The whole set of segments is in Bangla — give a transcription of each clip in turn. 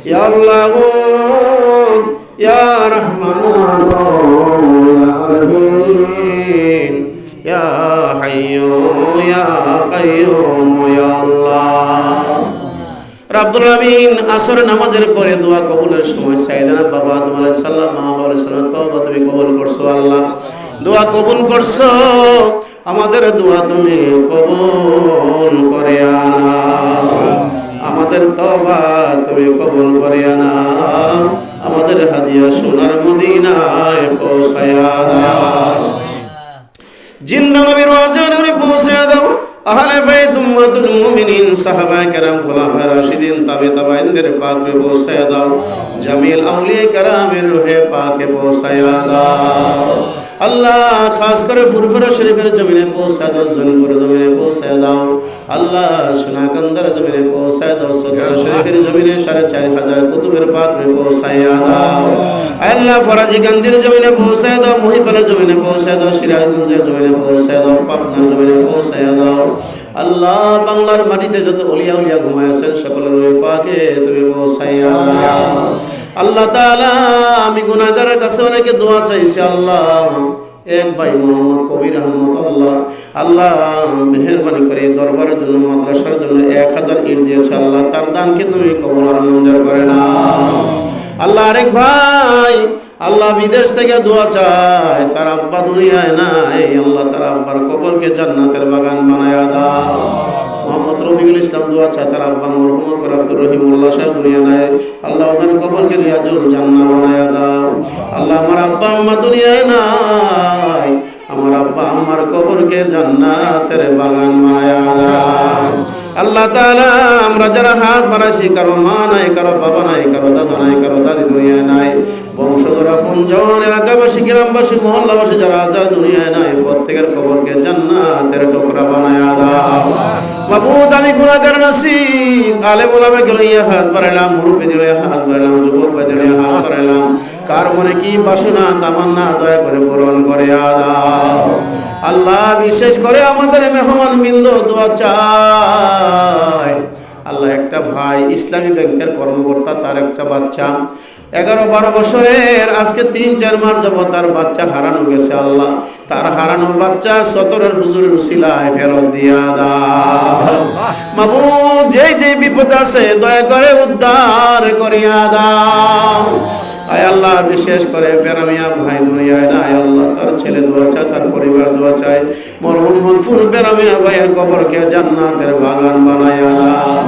ইয়া আল্লাহ ইয়া রহমান ইয়া রহিম ইয়া হাইয়্যু ইয়া কাইয়্যুম ইয়া আল্লাহ। রাব্বুল আলামিন আসর নামাজের পরে দোয়া কবুলের সময় সাইয়েদনা বাবা আদম আলাইহিস সালাম তওবা তুমি কবুল করছো আল্লাহ, দোয়া কবুল করছো, আমাদের দোয়া তুমি কবুল করে নাও, আমাদের তওবা তুমি কবুল করে নাও, আমাদের হাদিয়া সোনার মদিনায় পৌঁছায়া দাও, জিন্দা নবীর ওয়াজনে পৌঁছায়া দাও, আহলে বাইত উম্মাতুল মুমিনিন সাহাবায়ে কেরাম খোলাফায়ে রাশিদিন তাবেঈনদের পাকে পৌঁছায়া দাও, জামিল আউলিয়া কেরামের রূহে পাকে পৌঁছায়া দাও আল্লাহ। খাস করে ফুরফুরা শরীফের জমিনে পৌঁছায় দাও, জনপুর জমিনে পৌঁছায় দাও আল্লাহ, সোনাকান্দার জমিনে পৌঁছায় দাও, সদর শরীফের জমিনে ৪৫০০ কুতুবের পাকে পৌঁছায়া দাও আল্লাহ। ফরাজি গান্ধীর জমিনে পৌঁছায় দাও, মহিপালের জমিনে পৌঁছায় দাও, সিরাজগঞ্জের জমিনে পৌঁছায় দাও, পাবনার জমিনে পৌঁছায়া দাও আল্লাহ। বাংলার মাটিতে যত ওলিয়া উলিয়া ঘুমায় আছেন সকলের রূহে পাকে তুমি পৌঁছায়া দাও আল্লাহ তাআলা। আমি গুনাহগারের কাছে অনেকে দোয়া চাইছি আল্লাহ, এক ভাই মোহাম্মদ কবির আহমদ আল্লাহ, আল্লাহ মেহেরবানি করে দরবারের জন্য মাদ্রাসার জন্য ১০০০ ইট দিয়েছে আল্লাহ, তার দানকে তুমি কবুল আর মঞ্জুর করে নাও আল্লাহ। আরেক ভাই আল্লাহ বিদেশ থেকে দোয়া চায়, তার আব্বা দুনিয়ায় নাই আল্লাহ, তার আব্বার কবরকে জান্নাতের বাগান বানায়া দাও। মোহাম্মদ রফিকুল ইসলাম দোয়া চায়, তার আব্বা মরহুম আব্দুর রহিমুল্লাহ সাহেব দুনিয়া নাই আল্লাহ, ওদের কবরকে রিয়াজুল জান্নাহ বানায়া দাও আল্লাহ। আমার আব্বা আম্মা দুনিয়ায় নাই, আমার আব্বা আম্মার কবরকে জান্নাতের বাগান বানায়া দাও আল্লাহ তাআলা। আমরা যারা হাত বাড়াইছি, কারো মা নাই, কারো বাবা নাই, কারো দাদা নাই, কারো দাদি দুনিয়ায় নাই, বংশধর আপনজন এলাকাবাসী গ্রামবাসী মহল্লাবাসী যারা দুনিয়ায় নাই, প্রত্যেকের কবরকে জান্নাতের টুকরা বানায়া দাও মাবুদ। আমি গুনাহগার নাসি, আলেম ওলামাকে লইয়া হাত বাড়াইলাম, মুরব্বিদের লইয়া হাত বাড়াইলাম, যুবক ভাইদের লইয়া হাত বাড়াইলাম, কার মনে কি বাসনা তামান্না দয়া করে পূরণ করে দাও আল্লাহ। বিশেষ করে আমাদের মেহমান বিন্দু দোয়া চায় আল্লাহ। একটা ভাই ইসলামী ব্যাংকের কর্মকর্তা, তার একটা বাচ্চা 11-12 বছরের, আজকে 3-4 মাস যাবত তার বাচ্চা হারানো গেছে আল্লাহ, তার হারানো বাচ্চা সতরের হুজুরের উসিলায় ফেরত দিয়া দাও মাবুদ। যেই বিপদ আছে দয়া করে উদ্ধার করিয়া দাও আয় আল্লাহ। বিশেষ করে পেরামিয়া ভাই দুনিয়ায় নাই আল্লাহ, তার ছেলে দোয়া চায়, তার পরিবার দোয়া চায়, মরহুম মনফুর পেরামিয়া ভাইয়ের কবরকে জান্নাতের বাগান বানায়া দাও।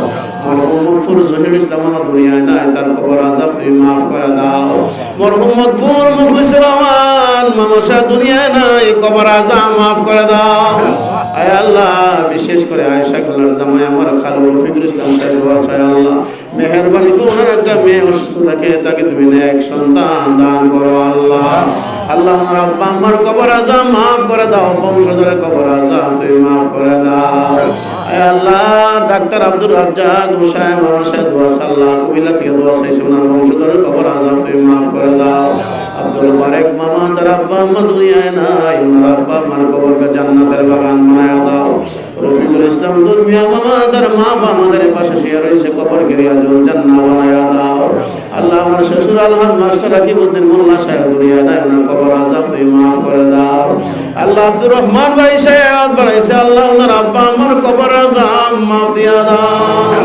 মরহুম মনফুর জহির ইসলাম আমার দুনিয়ায় নাই, তার কবর আযাব তুমি মাফ করে দাও। মরহুম মনফুর মুখলিসুর রহমান মামা শাহ দুনিয়ায় নাই, কবর আযাব মাফ করে দাও আয় আল্লাহ। বিশেষ করে আয়েশা খালার জামাই আমার খালু রফিকুল ইসলাম সাহেব দোয়া চায় আল্লাহ, মেহেরবানি করে একটা মেয়ে অসুস্থ থাকে, তাকে তুমি নেক সন্তান দান করো আল্লাহ। আল্লাহ আমার আব্বা আমার কবর আযাব মাফ করে দাও, বংশধরের কবর আযাব তুমি মাফ করে দাও আয় আল্লাহ। ডাক্তার আব্দুর রাজ্জাক সাহেব আমার সাহেব দোয়া সাল্লাহ কুমিল্লা থেকে দোয়া চাইছে, ওনার বংশধরের কবর আযাব তুমি মাফ করে দাও। আব্দুল বারেক মামা, তার আব্বা আম্মা দুনিয়ায় নাই, ওনার আব্বা আমার কবরকে জান্নাতের বাগান বানায়া দাও। রফিকুল ইসলাম দুনিয়া মামা, তার মা বাবা আমাদের পাশে শুয়ে রয়েছে, কবরকে রিয়াজুল জান্নাহ বানায়া দাও আল্লাহ। আমার শ্বশুর আলহাজ মাস্টার রাকিবউদ্দিন মোল্লা সাহেব দুনিয়ায় নাই, ওনার কবর আযাব তুমি মাফ করে দাও আল্লাহ। আব্দুর রহমান ভাই সাহেব বানাইছে আল্লাহ, ওনার আব্বা আমার কবর আযাব মাফ দিয়া দাও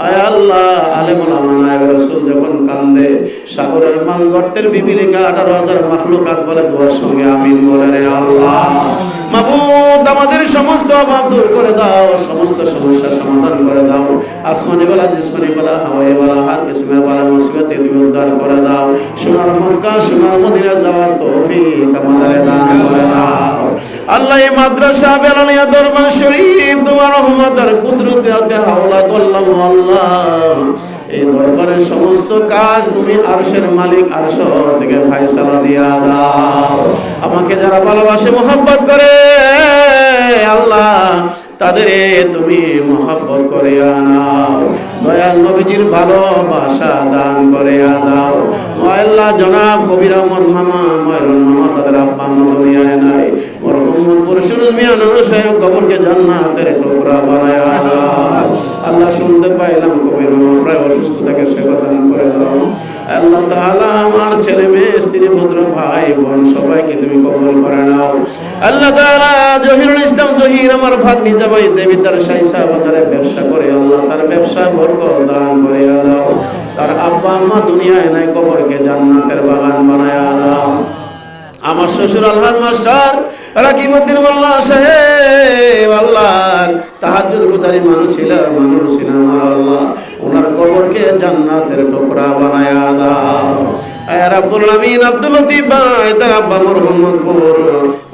আয় আল্লাহ। আলেম ওলামা নায়েব রাসূল যখন কান্দে, সাগরের মাছ গর্তের বিবিলিকা 18,000 মাখলুকাত বলে দোয়ার সঙ্গে আমিন বলে রে আল্লাহ। মাবুদ আমাদের সমস্ত অভাব দূর করে দাও, সমস্ত সমস্যা সমাধান করে দাও। আসমানি বালা, জিসমানি বালা, হাওয়াই বালা, হার কিসমের বালা মুসিবত তুমি উদ্ধার করে দাও। সোনার মক্কা সোনার মদিনা যাওয়ার তৌফিক আমাদের দান করে দাও আল্লাহ। এই মাদ্রাসা বেলানিয়া দরবার শরীফ তোমার রহমত আর কুদরতে হাওলা করলাম আল্লাহ। এই দরবারের সমস্ত কাজ তুমি আরশের মালিক, আরশ থেকে ফয়সালা দিয়া দাও। আমাকে যারা ভালোবাসে মহব্বত করে আল্লাহ, তাদের তুমি মহব্বত করে আনাও। দয়াল নবীজির ভালোবাসা দান করে দাও আল্লাহ। জনাব কবির আহমদ মামা, ময়রুল মামা, তাদের আব্বা আম্মা দুনিয়ায় নাই, মরহুম মোহাম্মদপুর সুরজ মিয়া নানা সাহেব কবরকে জান্নাতের টুকরা বানায় দাও। আল্লাহ শুনতে পাইলাম কবির মামা প্রায় অসুস্থ থেকে সেবা দান করে দাও। আল্লাহ তাআলা আমার ছেলে মেয়ে স্ত্রী পুত্র ভাই বোন সবাইকে তুমি কবুল করে নাও। আল্লাহ তাআলা জহিরুল ইসলাম জহির আমার ভাগ্নি জামাই দেবিদ্দার সাইসা বাজারে ব্যবসা করে আল্লাহ তার ব্যবসায় বরকত দান করে দাও। তার আব্বা আম্মা দুনিয়ায় নাই কবরকে জান্নাতের বাগান বানায় দাও। আমার শ্বশুর আলহাজ মাস্টার রাকিবউদ্দিন মোল্লা সাহেব আল্লাহর তাহাজ্জুদ গুজারি মানুষ ছিলেন আমার আল্লাহ ওনার কবরকে জান্নাতের টুকরা বানায়া দাও। আয় রাব্বুল আলামিন আব্দুল লতিফ ভাই তার আব্বা মোহাম্মদপুর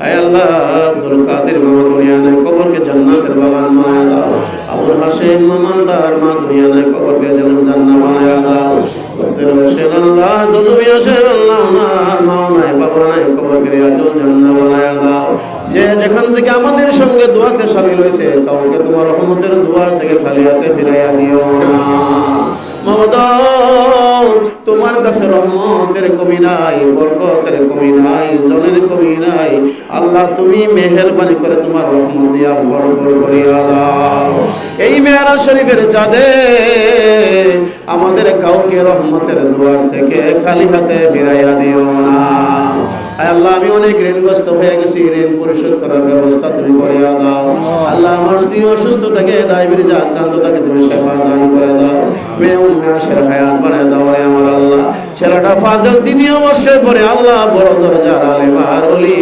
আয় আল্লাহ আব্দুল কাদের মামা দুনিয়ায় কবরকে জান্নাতের বাগান বানায়া দাও। আবুল হাসেম মামা তার মা দুনিয়ায় কবরকে জান্নাত বানায়া দাও। কবর হোসেন আল্লাহ দজুমি হোসেন আল্লাহ ওনার মা নাই বাবা নাই কবরকে রিয়াজুল জান্নাত বানায়া দাও। যে যেখান থেকে আমাদের সঙ্গে দোয়াতে শামিল হয়েছে কাউকে তোমার রহমতের দুয়ার থেকে খালি হাতে ফিরাইয়া দিও না। মাওলানা তোমার কাছে রহমতের কমি নাই, বরকতের কমি নাই, জনের কমি নাই। আল্লাহ তুমি মেহেরবানি করে তোমার রহমত দিয়া ভরপুর করিয়া দাও। এই মেহরাজ শরীফের চাঁদে আমাদের কাউকে রহমতের দুয়ার থেকে খালি হাতে ফিরাইয়া দিও না। আল্লাহ আমি অনেক ঋণগ্রস্ত হয়ে গেছি, ঋণ পরিশোধ করার ব্যবস্থা তুমি করিয়া দাও। আল্লাহ আমার স্ত্রী অসুস্থ থাকে, ডায়াবেটিস আক্রান্ত থাকে, তুমি শেফা দান করে দাও। মেয়ে উম্মাশের হায়াত বাড়ায় দাও রে আমার আল্লাহ। ছেলেটা ফাজল 3 অবশ্যই পরে আল্লাহ বড় দরজার আলেম আর ওলি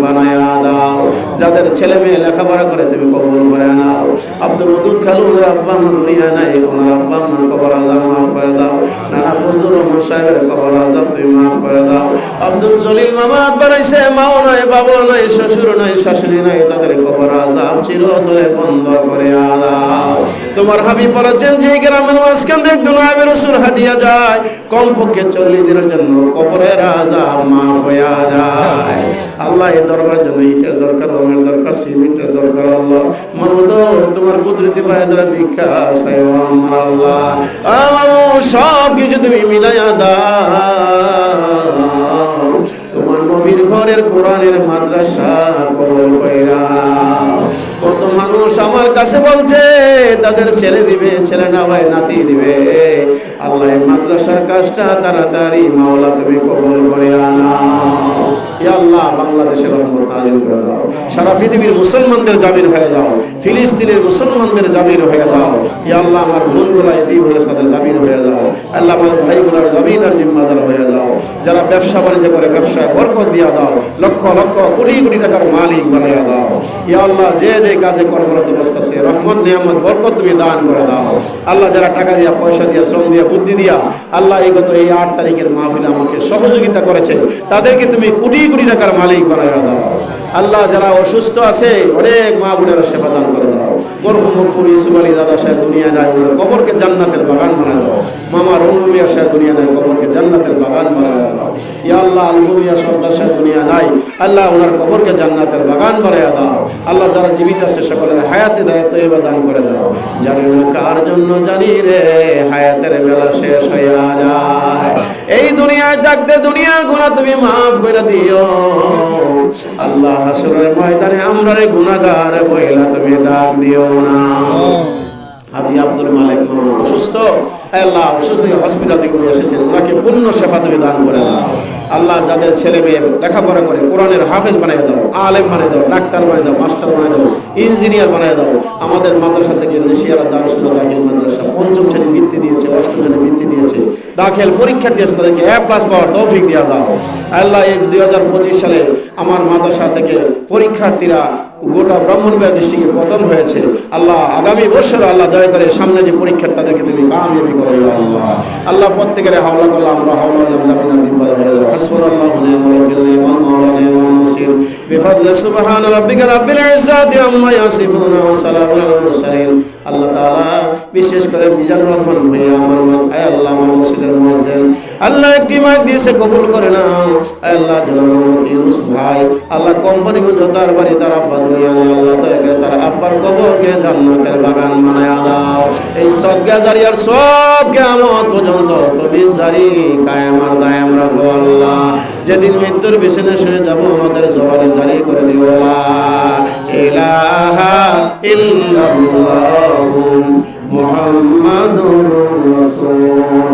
বানায়া দাও। যাদের ছেলে মেয়ে লেখাপড়া করে তুমি কবুল করে নাও। আব্দুল ওদুদ খালু ওনার আব্বা আম্মা দুনিয়ায় নাই, ওনার আব্বা আম্মার কবর আযাব মাফ করে দাও। নানা ফজলুর রহমান সাহেবের কবর আযাব তুমি মাফ করে দাও। আব্দুল জলিল মামাত বানাইছে, মাও নাই বাবা নাই শ্বশুর নাই শাশুড়ি নাই, তাদের কবর আযাব চিরতরে বন্ধ করে দাও। তোমার হাবিব বলেছেন যে গ্রামের মাঝখান থেকে দুনিয়ার রাসূল হাঁটিয়া যায় কমপক্ষে 40 দিনের জন্য কবরের আযাব মাফ হইয়া যায়। আল্লাহ এই দরবারের জন্য ইটের দরকার, রঙের দরকার, সিমেন্টের দরকার। আল্লাহ মাবুদ তোমার কুদরতি পায়ে ধরে ভিক্ষা চাই আমার আল্লাহ। আমার সব কিছু তুমি মিলাইয়া দাও। তোমার নবীর ঘরের কোরআনের মাদ্রাসা কবুল কইরা নাও। কত মানুষ আমার কাছে বলছে তাদের ছেলে দিবে, ছেলে না হয় নাতি দিবে। আল্লাহ এই মাদ্রাসার কাজটা তাড়াতাড়ি মাওলা তুমি কবুল করে নাও। ইয়া আল্লাহ বাংলাদেশের রহমত নাযিল করে দাও। সারা পৃথিবীর মুসলমানদের জামির হয়ে যাও, ফিলিস্তিনের মুসলমানদের জামির হয়ে যাও। ইয়া আল্লাহ আমার বোনগুলা এতিম হয়ে তাদের জামির হয়ে যাও। আল্লাহ আমার ভাইগুলার জামিন আর জিম্মাদার হয়ে যাও। যারা ব্যবসা বাণিজ্য করে ব্যবসায় বরকত দিয়া দাও, লক্ষ লক্ষ কোটি কোটি টাকার মালিক বানাইয়া দাও। ইয়া আল্লাহ যে যে কাজে কর্মরত অবস্থায় রহমত নিয়ামত বরকত তুমি দান করে দাও। আল্লাহ যারা টাকা দিয়া পয়সা দিয়া শ্রম দিয়া বুদ্ধি দিয়া আল্লাহ এই 8 তারিখের মাহফিলে আমাকে সহযোগিতা করেছে তাদেরকে তুমি কোটি কোটি টাকার মালিক বানাইয়া দাও। আল্লাহ যারা অসুস্থ আছে অনেক মা বোনেরা সেবা দান করে দাও। মরহুম মুফতি ইউসুফ আলী দাদা সাহেব দুনিয়ায় নাই, ওনার কবরকে জান্নাতের বাগান বানায় দাও। মামা রুমিয়া সাহেব দুনিয়া নাই, কবরকে জান্নাতের বাগান বানায় দাও। ইয়া আল্লাহ আলহুমিয়া সর্দার সাহেব দুনিয়া নাই, আল্লাহ ওনার কবরকে জান্নাতের বাগান বানায় দাও। আল্লাহ যারা জীবিত আছে সকলের হায়াতে দায়িত্ব এবার দান করে দাও। জানি না কার জন্য জানি রে হায়াতের বেলা শেষ হইয়া যায়। এই দুনিয়ায় থাকতে দুনিয়ার গুনাহ তুমি মাফ করে দিও। আল্লাহ হাসরের ময়দানে আমরা রে গুনাহগার বইলা তুমি ডাক দিও না। হাজী আব্দুল মালিক মামা অসুস্থ, আল্লাহ অসুস্থ হসপিটাল থেকে উনি এসেছেন, ওনাকে পূর্ণ শেফা তুমি দান করে দাও। আল্লাহ যাদের ছেলে মেয়ে লেখাপড়া করে কোরআনের হাফেজ বানিয়ে দাও, আলেম বানিয়ে দাও, ডাক্তার বানিয়ে দাও, মাস্টার বানিয়ে দাও, ইঞ্জিনিয়ার বানিয়ে দাও। আমাদের মাদ্রাসা থেকে নেশিয়ারা দারুসুল দাখিল মাদ্রাসা 5ম শ্রেণী বৃত্তি দিয়েছে, 8ম শ্রেণী বৃত্তি দিয়েছে, দাখিল পরীক্ষার্থী আছে তাদেরকে A+ পাওয়ার তৌফিক দিয়ে দাও। আল্লাহ এই 2025 সালে আমার মাদ্রাসা থেকে পরীক্ষার্থীরা গোটা ব্রাহ্মণবাড়িয়া ডিস্ট্রিক্টে প্রথম হয়েছে। আল্লাহ আগামী বছর আল্লাহ দয়া করে সামনে যে পরীক্ষার তাদেরকে তুমি কামিয়াবি করো আল্লাহ। আল্লাহ প্রত্যেকের হাওলা করলাম, আমরা হাওলা হলাম জামিনার দিন বাদা হয়ে যাও। হাসবুনাল্লাহু ওয়া নি'মাল ওয়াকিল, নি'মাল মাওলা নি'মাল নাসির। বিফাদলি সুবহান রাব্বিকা রাব্বিল ইজ্জাতি আম্মা ইয়াসিফুন ওয়া সালামুন আলাল মুরসালিন। আল্লাহ তাআলা বিশেষ করে মিজানুর রহমান ভাই আমার আল্লাহ আমার মসজিদের মুয়াজ্জিন আল্লাহ একটি মাইক দিয়েছে কবুল করে নাও আল্লাহ। জনাব ইউনুস ভাই আল্লাহ কোম্পানিগঞ্জ তার বাড়ি তার আব্বা দুনিয়া নেই আল্লাহ, দয়া করে তার আব্বার কবরকে জান্নাতের বাগান বানায়া দাও। এই সদকা জারিয়ার সব কিয়ামত পর্যন্ত তুমি জারি কায়েম আর দায়েম রাখো আল্লাহ। যেদিন মৃত্যুর বিছানায় শুয়ে যাব আমাদের জবানে জারি করে দিও লা ইলাহা ইল্লাল্লাহু মুহাম্মাদুর রাসূলুল্লাহ।